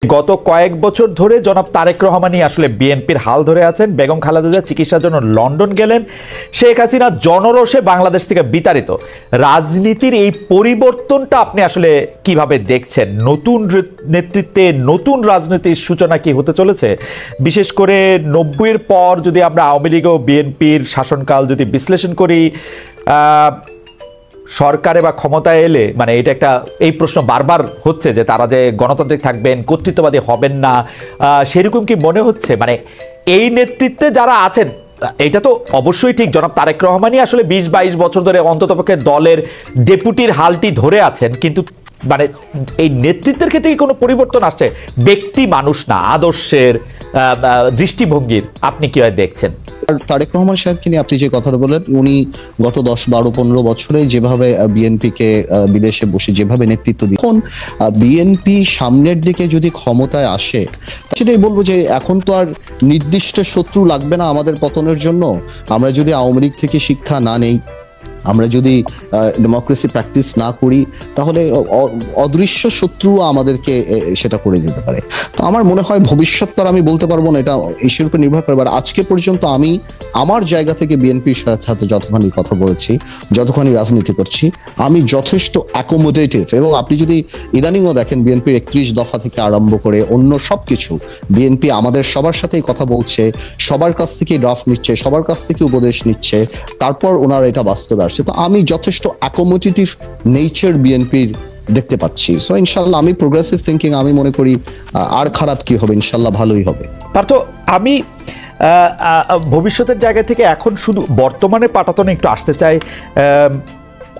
গত কয়েক বছর ধরে জনাব তারেক রহমানই আসলে বিএনপির হাল ধরে আছেন। বেগম খালেদা জিয়া চিকিৎসার জন্য লন্ডন গেলেন, শেখ হাসিনা জনরোষে বাংলাদেশ থেকে বিতাড়িত। রাজনীতির এই পরিবর্তনটা আপনি আসলে কিভাবে দেখছেন? নতুন নেতৃত্বে নতুন রাজনীতির সূচনা কি হতে চলেছে? বিশেষ করে 90-এর পর যদি আমরা আওয়ামী লীগ ও বিএনপির শাসনকাল যদি বিশ্লেষণ করি, সরকারে বা ক্ষমতায় এলে মানে এটা একটা এই প্রশ্ন বারবার হচ্ছে যে তারা যে গণতান্ত্রিক থাকবেন, কর্তৃত্ববাদী হবেন না, সেরকম কি মনে হচ্ছে? মানে এই নেতৃত্বে যারা আছেন, এটা তো অবশ্যই ঠিক, জনাব তারেক রহমানই আসলে 20-22 বছর ধরে অন্ততপক্ষে দলের ডেপুটির হালটি ধরে আছেন, কিন্তু মানে এই নেতৃত্বের ক্ষেত্রে কি কোনো পরিবর্তন আসছে? ব্যক্তি মানুষ না, আদর্শের, দৃষ্টিভঙ্গির আপনি কিভাবে দেখছেন? তারেক রহমান সাহেবকে নিয়ে আপনি যে কথাটা বললেন, উনি গত 10-12-15 বছরে যেভাবে বিএনপিকে বিদেশে বসে যেভাবে নেতৃত্ব দিয়ে, এখন বিএনপি সামনের দিকে যদি ক্ষমতায় আসে, সেটাই বলবো যে এখন তো আর নির্দিষ্ট শত্রু লাগবে না আমাদের পতনের জন্য। আমরা যদি আওয়ামী লীগ থেকে শিক্ষা না নেই, আমরা যদি ডেমোক্রেসি প্র্যাকটিস না করি, তাহলে অদৃশ্য শত্রু আমাদেরকে সেটা করে দিতে পারে। তো আমার মনে হয় ভবিষ্যৎ তো আমি বলতে পারবো না, এটা ঈশ্বরের উপর নির্ভর করে। আর আজকে পর্যন্ত আমি আমার জায়গা থেকে বিএনপির সাথে যতখানি কথা বলেছি, যতখানি রাজনীতি করছি, আমি যথেষ্ট অ্যাকোমোডেটিভ। এবং আপনি যদি ইদানিংও দেখেন, বিএনপির 31 দফা থেকে আরম্ভ করে অন্য সব কিছু, বিএনপি আমাদের সবার সাথেই কথা বলছে, সবার কাছ থেকে ড্রাফট নিচ্ছে, সবার কাছ থেকে উপদেশ নিচ্ছে, তারপর ওনারা এটা বাস্তবে আসছে। তো আমি যথেষ্ট অ্যাকোমোডেটিভ নেচার বিএনপির দেখতে পাচ্ছি। সো ইনশাল্লাহ আমি প্রোগ্রেসিভ থিঙ্কিং, আমি মনে করি আর খারাপ কি হবে, ইনশাল্লাহ ভালোই হবে। পার্থ, আমি ভবিষ্যতের জায়গা থেকে এখন শুধু বর্তমানে পাটাতনে একটু আসতে চাই।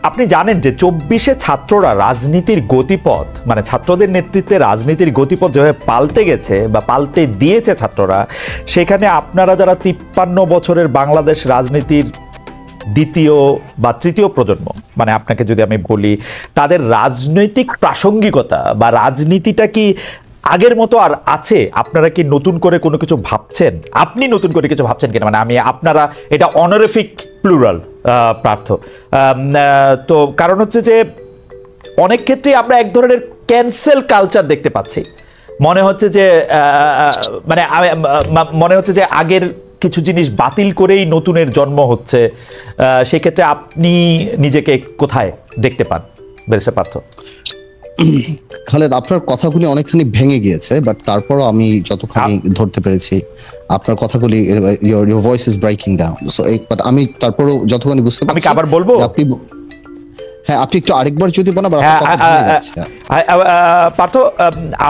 আপনি জানেন যে 24-এ ছাত্ররা রাজনীতির গতিপথ, মানে ছাত্রদের নেতৃত্বে রাজনীতির গতিপথ যেভাবে পাল্টে গেছে বা পাল্টে দিয়েছে ছাত্ররা, সেখানে আপনারা যারা 53 বছরের বাংলাদেশ রাজনীতির দ্বিতীয় বা তৃতীয় প্রজন্ম, মানে আপনাকে যদি আমি বলি, তাদের রাজনৈতিক প্রাসঙ্গিকতা বা রাজনীতিটা কি আগের মতো আর আছে? আপনারা কি নতুন করে কোনো কিছু ভাবছেন? আপনি নতুন করে কিছু ভাবছেন কিনা? মানে আমি আপনারা, এটা অনারিফিক প্লুরাল পার্থ। তো কারণ হচ্ছে যে অনেক ক্ষেত্রে আমরা এক ধরনের ক্যান্সেল কালচার দেখতে পাচ্ছি। মনে হচ্ছে যে আগের কিছু জিনিস বাতিল করেই নতুনের জন্ম হচ্ছে। সেক্ষেত্রে আপনি নিজেকে কোথায় দেখতে পান ব্যারিস্টার পার্থ? খালেদ, আপনার কথাগুলি অনেকখানি ভেঙে গিয়েছে, বাট তারপরও আমি যতখানি ধরতে পেরেছি আপনার কথাগুলি, your voice is breaking down, so but আমি তারপরও যতখানি বুঝতে পারছি। আমি আবার বলবো? হ্যাঁ, আপনি একটু আরেকবার যদি বলেন। পার্থ,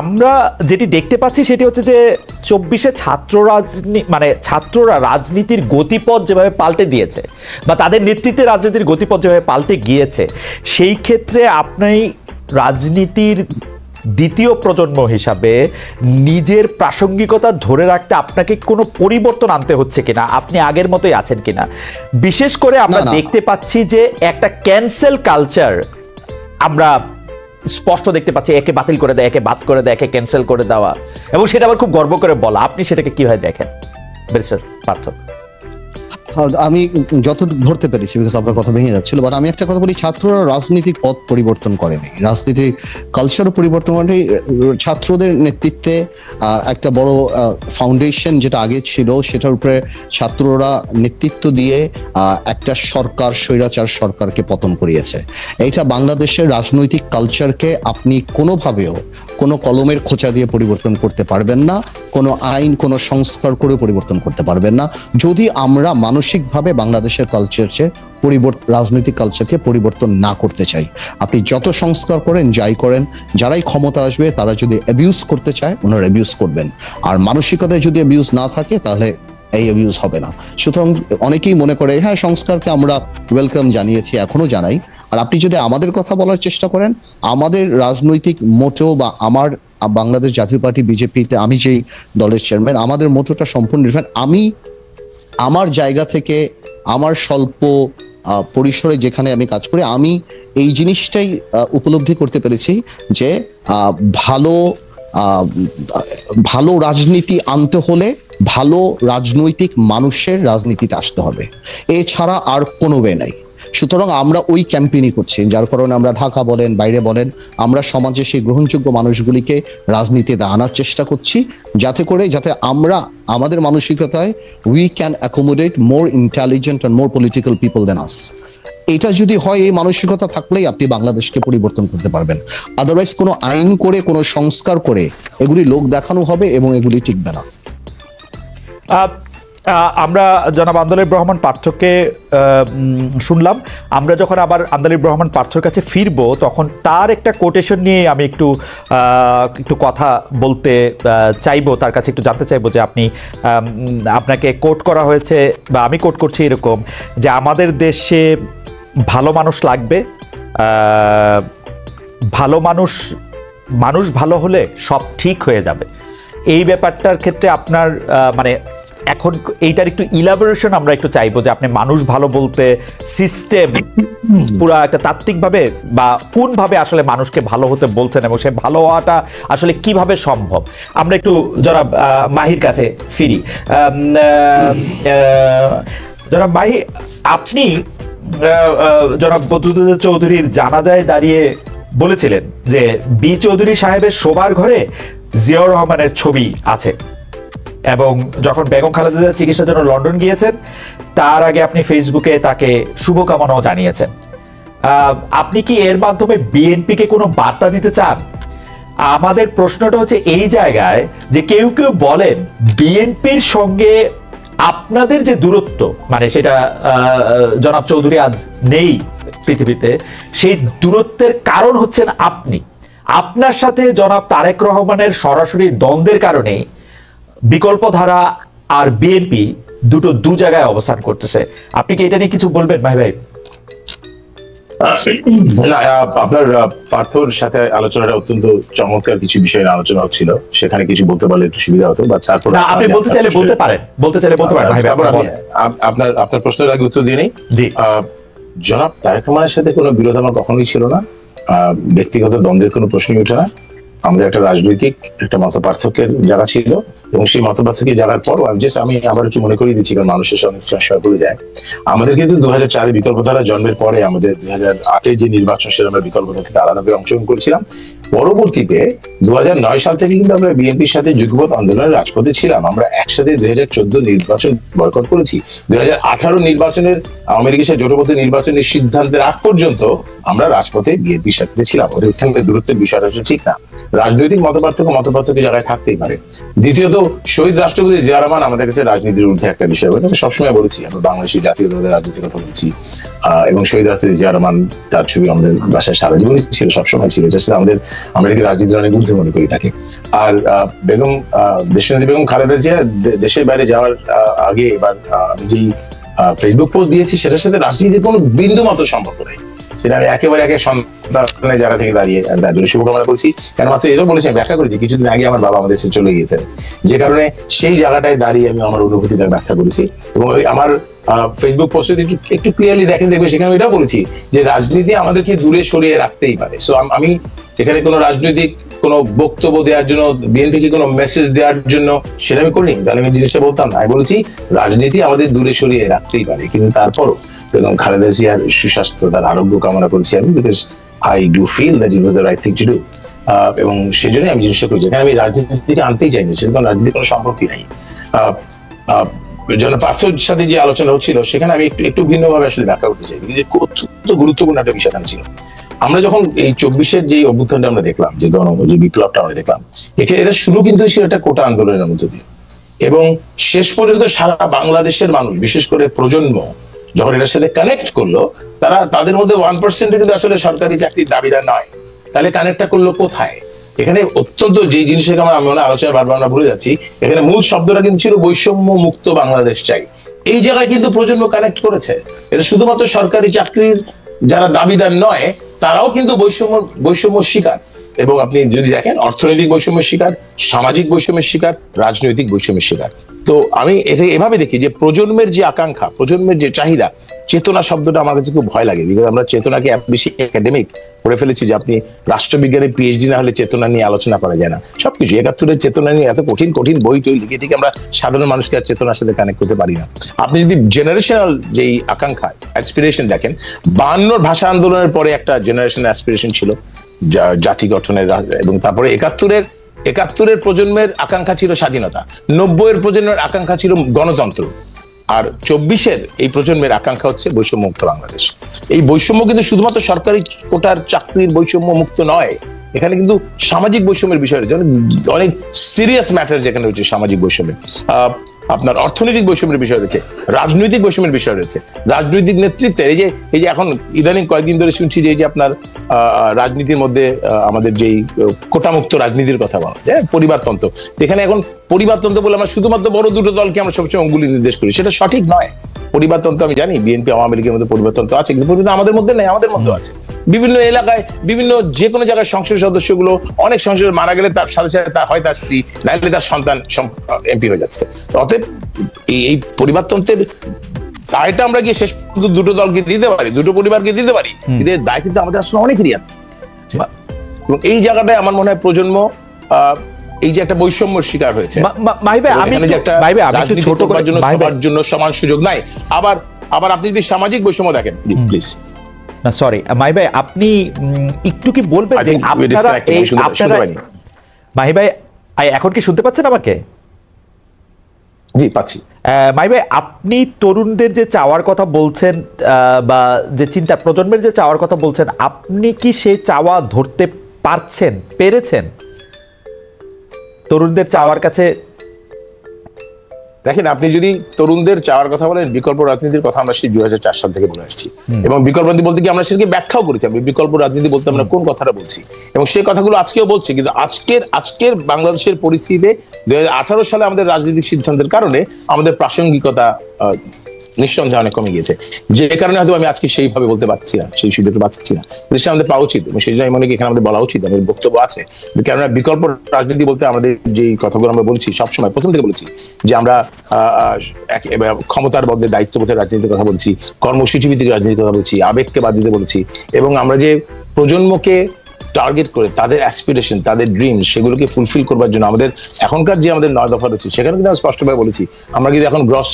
আমরা যেটি দেখতে পাচ্ছি সেটি হচ্ছে যে 24-এ ছাত্ররা রাজনীতির গতিপথ যেভাবে পাল্টে দিয়েছে বা তাদের নেতৃত্বে রাজনীতির গতিপথ যেভাবে পাল্টে গিয়েছে, সেই ক্ষেত্রে আপনি রাজনীতির দ্বিতীয় প্রজন্ম হিসাবে নিজের প্রাসঙ্গিকতা ধরে রাখতে আপনাকে কোনো পরিবর্তন আনতে হচ্ছে কিনা? আপনি আগের মতোই আছেন কিনা? বিশেষ করে আমরা দেখতে পাচ্ছি যে একটা ক্যান্সেল কালচার আমরা স্পষ্ট দেখতে পাচ্ছি, একে বাতিল করে দেয়, একে বাদ করে দেয়, একে ক্যান্সেল করে দেওয়া, এবং সেটা আবার খুব গর্ব করে বলা। আপনি সেটাকে কিভাবে দেখেন ব্যারিস্টার পার্থ? আমি যত ধরতে পেরেছি, বিকজ আপনার কথা ভেঙে যাচ্ছিল, বাট আমি একটা কথা বলি, ছাত্ররা রাজনৈতিক পথ পরিবর্তন করেনি, রাজনীতির কালচারও পরিবর্তন করেনি। ছাত্রদের নেতৃত্বে একটা বড় ফাউন্ডেশন যেটা আগে ছিল, সেটার উপরে ছাত্ররা নেতৃত্ব দিয়ে একটা সরকার, স্বৈরাচার সরকারকে পতন করিয়েছে। এইটা বাংলাদেশের রাজনৈতিক কালচারকে আপনি কোনোভাবেও কোনো কলমের খোঁচা দিয়ে পরিবর্তন করতে পারবেন না, কোনো আইন, কোনো সংস্কার করে পরিবর্তন করতে পারবেন না, যদি আমরা মানসিকভাবে বাংলাদেশের কালচারকে রাজনৈতিক কালচারকে পরিবর্তন না করতে চাই। আপনি যত সংস্কার করেন, যাই করেন, যারাই ক্ষমতা আসবে তারা যদি অ্যাবিউজ করতে চায়, ওনারা অ্যাবিউজ করবেন। আর মানসিকতায় যদি অ্যাবিউজ না থাকে, তাহলে এই অ্যাবিউজ হবে না। সুতরাং অনেকেই মনে করে হ্যাঁ, সংস্কারকে আমরা ওয়েলকাম জানিয়েছি, এখনো জানাই। আর আপনি যদি আমাদের কথা বলার চেষ্টা করেন, আমাদের রাজনৈতিক মোটো বা আমার বাংলাদেশ জাতীয় পার্টি বিজেপিতে আমি যেই দলের চেয়ারম্যান, আমাদের মোটোটা সম্পূর্ণ ডিফারেন্ট। আমি আমার জায়গা থেকে, আমার স্বল্প পরিসরে যেখানে আমি কাজ করি, আমি এই জিনিসটাই উপলব্ধি করতে পেরেছি যে ভালো রাজনীতি আনতে হলে ভালো রাজনৈতিক মানুষের রাজনীতিতে আসতে হবে, এছাড়া আর কোনো ওয়ে নাই। সুতরাং আমরা ওই ক্যাম্পেইনই করছি, যার কারণে আমরা ঢাকা বলেন বাইরে বলেন আমরা সমাজে সেই গ্রহণযোগ্য মানুষগুলিকে রাজনীতিতে আনার চেষ্টা করছি, যাতে আমরা আমাদের মানসিকতায় we can accommodate more intelligent and more political people than us. এটা যদি হয়, এই মানসিকতা থাকলেই আপনি বাংলাদেশকে পরিবর্তন করতে পারবেন। আদারওয়াইজ কোনো আইন করে কোনো সংস্কার করে এগুলি লোক দেখানো হবে এবং এগুলি টিকবে না। আমরা জনাব আন্দোলন রহমান পার্থকে শুনলাম। আমরা যখন আবার আন্দোলন রহমান পার্থর কাছে ফিরবো তখন তার একটা কোটেশন নিয়ে আমি একটু কথা বলতে চাইবো, তার কাছে একটু জানতে চাইবো যে আপনাকে কোট করা হয়েছে বা আমি কোট করছি এরকম যে আমাদের দেশে ভালো মানুষ লাগবে, ভালো মানুষ ভালো হলে সব ঠিক হয়ে যাবে। এই ব্যাপারটার ক্ষেত্রে আপনার মানে এখন এইটার একটু ইলাবোরেশন আমরা একটু চাইবো যে আপনি মানুষ ভালো বলতে সিস্টেম পুরো একটা তাত্ত্বিকভাবে বা কোনভাবে আসলে মানুষকে ভালো হতে বলছেন এবং সে ভালো হওয়াটা আসলে কিভাবে সম্ভব। আমরা একটু জনাব মাহির কাছে ফিরি। জনাব মাহি, আপনি জনাব বদরুদ্দোজা চৌধুরীর জানাজায় দাঁড়িয়ে বলেছিলেন যে বি চৌধুরী সাহেবের শোবার ঘরে জিয়াউর রহমানের ছবি আছে এবং যখন বেগম খালেদা জিয়া চিকিৎসার জন্য লন্ডন গিয়েছেন তার আগে আপনি ফেসবুকে তাকে শুভকামনাও জানিয়েছেন। আপনি কি এর মাধ্যমে বিএনপিকে কোনো বার্তা দিতে চান? আমাদের প্রশ্নটা হচ্ছে এই জায়গায় যে কেউ কেউ বলেন বিএনপির সঙ্গে আপনাদের যে দূরত্ব, মানে সেটা জনাব চৌধুরী আজ নেই পৃথিবীতে, সেই দূরত্বের কারণ হচ্ছেন আপনি। আপনার সাথে জনাব তারেক রহমানের সরাসরি দ্বন্দ্বের কারণে বিকল্পধারা আর বিএনপি দু জায়গায় অবস্থান করতেছে। আপনি কি এটা নিয়ে কিছু বলবেন ভাই? না, আপনার পার্থর সাথে আলোচনাটা অত্যন্ত চমৎকার কিছু বিষয়ে আলোচনা হচ্ছিল, সেখানে কিছু বলতে পারলে একটু সুবিধা হতো। বা তারপর আপনি বলতে চাইলে বলতে পারেন ভাই। আপনার প্রশ্নের আগে উত্তর দিয়ে নেই। জনাব তারেক রহমানের সাথে কোনো বিরোধ আমার কখনোই ছিল না, ব্যক্তিগত দ্বন্দ্বের কোনো প্রশ্নই ওঠে না। আমাদের একটা রাজনৈতিক একটা মত পার্থক্যের জায়গা ছিল এবং সেই মত পার্থক্যের জায়গার পর আমি আবার একটু মনে করিয়ে দিচ্ছি, কারণ মানুষের অনেক সময় ভুলে যায়। আমাদের কিন্তু 2004 বিকল্পধারা জন্মের পরে আমাদের 2008 যে নির্বাচন সেটা আমরা বিকল্পধারা থেকে আলাদাভাবে অংশগ্রহণ করেছিলাম। পরবর্তীতে 2009 সাল থেকে কিন্তু আমরা বিএনপির সাথে যুগপৎ আন্দোলনের রাজপথে ছিলাম। আমরা একসাথে 2014 নির্বাচন বয়কট করেছি। 2018 নির্বাচনের আওয়ামী লীগের সাথে জোটবদ্ধ নির্বাচনের সিদ্ধান্তের আগ পর্যন্ত আমরা রাজপথে বিএনপির সাথে ছিলাম। ওদের ওখানে দূরত্বের বিষয়টা ঠিক না। রাজনৈতিক মতপার্থক্য জায়গায় থাকতেই পারে। দ্বিতীয়ত, শহীদ রাষ্ট্রপতি জিয়া রহমান আমাদের কাছে রাজনীতির ঊর্ধ্বে একটা বিষয় বলে আমি সবসময় বলেছি। আমরা বাংলাদেশি জাতীয়তাবাদের রাজনীতির কথা বলছি এবং শহীদ রাষ্ট্রপতি জিয়া রহমান তার ছবি আমাদের বাসায় সারা জীবনই ছিল, সবসময় ছিল। আমরা রাজনীতির অনেক ঊর্ধ্বে মনে করি তাকে। আর দেশনেত্রী বেগম খালেদা জিয়া দেশের বাইরে যাওয়ার আগে এবার আমি যেই ফেসবুক পোস্ট দিয়েছি সেটার সাথে রাজনীতির কোনো বিন্দু মাত্র সম্পর্ক নেই। সেটা আমি একেবারে সন্তানের জায়গা থেকে দাঁড়িয়ে তার জন্য শুভকামনা বলছি। কেন মাত্র এটাও বলেছি, আমি ব্যাখ্যা করেছি কিছুদিন আগে আমার বাবা আমাদের দেশে চলে গিয়েছেন, যে কারণে সেই জায়গাটায় দাঁড়িয়ে আমি আমার অনুভূতিটা ব্যাখ্যা করেছি। এবং আমার ফেসবুক পোস্টে একটু ক্লিয়ারলি দেখবে সেখানে এটাও বলেছি যে রাজনীতি আমাদেরকে দূরে সরিয়ে রাখতেই পারে। সো আমি এখানে কোনো রাজনৈতিক কোনো বক্তব্য দেওয়ার জন্য, বিএনপিকে কোনো মেসেজ দেওয়ার জন্য সেটা আমি করিনি, তাহলে আমি জিনিসটা বলতাম না। আমি বলছি রাজনীতি আমাদের দূরে সরিয়ে রাখতেই পারে, কিন্তু তারপরও বেগম খালেদা জিয়ার সুস্বাস্থ্য, তার আরোগ্য কামনা করছি আমি, because I do feel that it was the right thing to do. এবং সেই জন্যই আমি জিনিসটা করেছি। এখানে আমি রাজনীতিকে আনতেই চাইনি, সেরকম রাজনীতির কোনো সম্পর্কই নাই। যেন পার্থর সাথে যে আলোচনা হচ্ছিল সেখানে আমি একটু ভিন্নভাবে আসলে ব্যাখ্যা করতে চাই যে অত্যন্ত গুরুত্বপূর্ণ একটা বিষয় ছিল। আমরা যখন এই 24-এর যে অভ্যুত্থানটা আমরা দেখলাম, যে বিপ্লবটা আমরা দেখলাম, এখানে এটা শুরু কিন্তু ছিল একটা কোটা আন্দোলনের মধ্যে দিয়ে, এবং শেষ পর্যন্ত সারা বাংলাদেশের মানুষ, বিশেষ করে প্রজন্ম যখন এটার সাথে কানেক্ট করলো, তাদের মধ্যে 1% কিন্তু আসলে সরকারি চাকরির দাবিটা নয়। তাহলে কানেক্টটা করলো কোথায়? এখানে অত্যন্ত যে জিনিসটাকে আমি আলোচনা বারবার আমরা ভুলে যাচ্ছি, এখানে মূল শব্দটা কিন্তু ছিল বৈষম্য মুক্ত বাংলাদেশ চাই। এই জায়গায় কিন্তু প্রজন্ম কানেক্ট করেছে। এটা শুধুমাত্র সরকারি চাকরির যারা দাবিদার নয়, তারাও কিন্তু বৈষম্য শিকার। এবং আপনি যদি দেখেন, অর্থনৈতিক বৈষম্যের শিকার, সামাজিক বৈষম্যের শিকার, রাজনৈতিক বৈষম্যের শিকার। তো আমি এটা এভাবে দেখি যে প্রজন্মের যে আকাঙ্ক্ষা, প্রজন্মের যে চাহিদা, চেতনা শব্দটা আমার কাছে খুব ভয় লাগে, বিকজ আমরা চেতনাকে এত বেশি একাডেমিক করে ফেলেছি যে আপনি রাষ্ট্রবিজ্ঞানে পিএইচডি না হলে চেতনা নিয়ে আলোচনা করা যায় না। সবকিছু ৭১-এর চেতনা নিয়ে এত কঠিন কঠিন বই টই লিখে ঠিক আমরা সাধারণ মানুষকে আর চেতনার সাথে কানেক্ট করতে পারি না। আপনি যদি জেনারেশনাল যেই আকাঙ্ক্ষা অ্যাসপিরেশন দেখেন, ৫২ ভাষা আন্দোলনের পরে একটা জেনারেশন অ্যাসপিরেশন ছিল জাতি গঠনের, এবং তারপরে ৭১-এর প্রজন্মের আকাঙ্ক্ষা ছিল স্বাধীনতা, ৯০-এর প্রজন্মের আকাঙ্ক্ষা ছিল গণতন্ত্র, আর ২৪-এর এই প্রজন্মের আকাঙ্ক্ষা হচ্ছে বৈষম্যমুক্ত বাংলাদেশ। এই বৈষম্য কিন্তু শুধুমাত্র সরকারি কোটার চাকরির বৈষম্য মুক্ত নয়, এখানে কিন্তু সামাজিক বৈষম্যের বিষয় রয়েছে, অনেক সিরিয়াস ম্যাটার যেখানে রয়েছে সামাজিক বৈষম্যে, আপনার অর্থনৈতিক বৈষম্যের বিষয় রয়েছে, রাজনৈতিক বৈষম্যের বিষয় রয়েছে, রাজনৈতিক নেতৃত্বে এই যে এখন ইদানিং কয়েকদিন ধরে শুনছি যে আপনার রাজনীতির মধ্যে আমাদের যেই কোটামুক্ত রাজনীতির কথা বলা যায়, পরিবারতন্ত্র, এখানে এখন পরিবারতন্ত্র বলে আমরা শুধুমাত্র বড় দুটো দলকে আমরা সবসময় অঙ্গুলি নির্দেশ করি, সেটা সঠিক নয়। পরিবারতন্ত্র আমি জানি বিএনপি আওয়ামী লীগের মধ্যে পরিবারতন্ত্র আছে, কিন্তু পরিবারতন্ত্র আমাদের মধ্যে নেই, আমাদের মধ্যে আছে। বিভিন্ন এলাকায় বিভিন্ন যে কোনো জায়গায় সংসদ সদস্যগুলো অনেক সংসদ মারা গেলে তার সাথে সাথে হয় তার স্ত্রী, নাইলে তার সন্তান এমপি হয়ে যাচ্ছে। তো অতএব এই পরিবারতন্ত্রের দায়টা আমরা গিয়ে শেষ পর্যন্ত দুটো দলকে দিতে পারি, দুটো পরিবারকে দিতে পারি, কিন্তু দায় কিন্তু আমাদের আসলে অনেকেরই আছে। এবং এই জায়গাটায় আমার মনে হয় প্রজন্ম এই যে একটা বৈষম্যের শিকার হয়েছে, ছোট করার জন্য সবার জন্য সমান সুযোগ নাই। আবার আপনি যদি সামাজিক বৈষম্য দেখেন, প্লিজ না সরি মাহি ভাই, আপনি একটু কি বলবেন যে আপনারা মাহি ভাই এখন কি শুনতে পাচ্ছেন আমাকে? জি পাচ্ছি। মাহি ভাই, আপনি তরুণদের যে চাওয়ার কথা বলছেন বা যে চিন্তা প্রজন্মের যে চাওয়ার কথা বলছেন, আপনি কি সেই চাওয়া ধরতে পেরেছেন তরুণদের চাওয়ার কাছে? দেখেন, আপনি যদি তরুণদের চাওয়ার কথা বলেন, বিকল্প রাজনীতির কথা আমরা সেই ২০০৪ সাল থেকে বলে আসছি, এবং বিকল্প রাজনীতি বলতে কি আমরা সেটাকে ব্যাখ্যাও করেছি। আমি বিকল্প রাজনীতি বলতে আমরা কোন কথাটা বলছি, এবং সেই কথাগুলো আজকেও বলছি। কিন্তু আজকের বাংলাদেশের পরিস্থিতিতে ২০১৮ সালে আমাদের রাজনৈতিক সিদ্ধান্তের কারণে আমাদের প্রাসঙ্গিকতা নিঃসন্দেহে অনেক কমে গিয়েছে, যে কারণে হয়তো আমি আজকে সেইভাবে বলতে পারছি না, সেই সুযোগটা পাচ্ছি না। দেশে আমাদের পাওয়া উচিত, এবং সেই জন্য আমি মনে করি এখানে আমাদের বলা উচিত, আমাদের বক্তব্য আছে। কেননা বিকল্প রাজনীতি বলতে আমাদের যে কথাগুলো আমরা বলছি সবসময় প্রথম থেকে বলেছি যে আমরা ক্ষমতার বদলে দায়িত্ববোধের রাজনীতির কথা বলছি, কর্মসূচি ভিত্তিক রাজনীতির কথা বলছি, আবেগকে বাদ দিতে বলেছি, এবং আমরা যে প্রজন্মকে টার্গেট করে তাদের অ্যাসপিরেশন, তাদের ড্রিম, সেগুলোকে ফুলফিল করবার জন্য আমাদের এখনকার যে আমাদের ৯ দফা রয়েছে, সেখানে কিন্তু আমি স্পষ্টভাবে বলেছি আমরা কিন্তু এখন গ্রস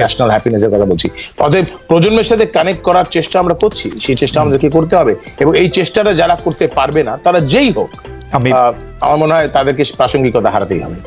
ন্যাশনাল হ্যাপিনেসের কথা বলছি। অতএব প্রজন্মের সাথে কানেক্ট করার চেষ্টা আমরা করছি, সেই চেষ্টা আমাদেরকে করতে হবে, এবং এই চেষ্টাটা যারা করতে পারবে না, তারা যেই হোক, আমার মনে হয় তাদেরকে প্রাসঙ্গিকতা হারাতেই হবে।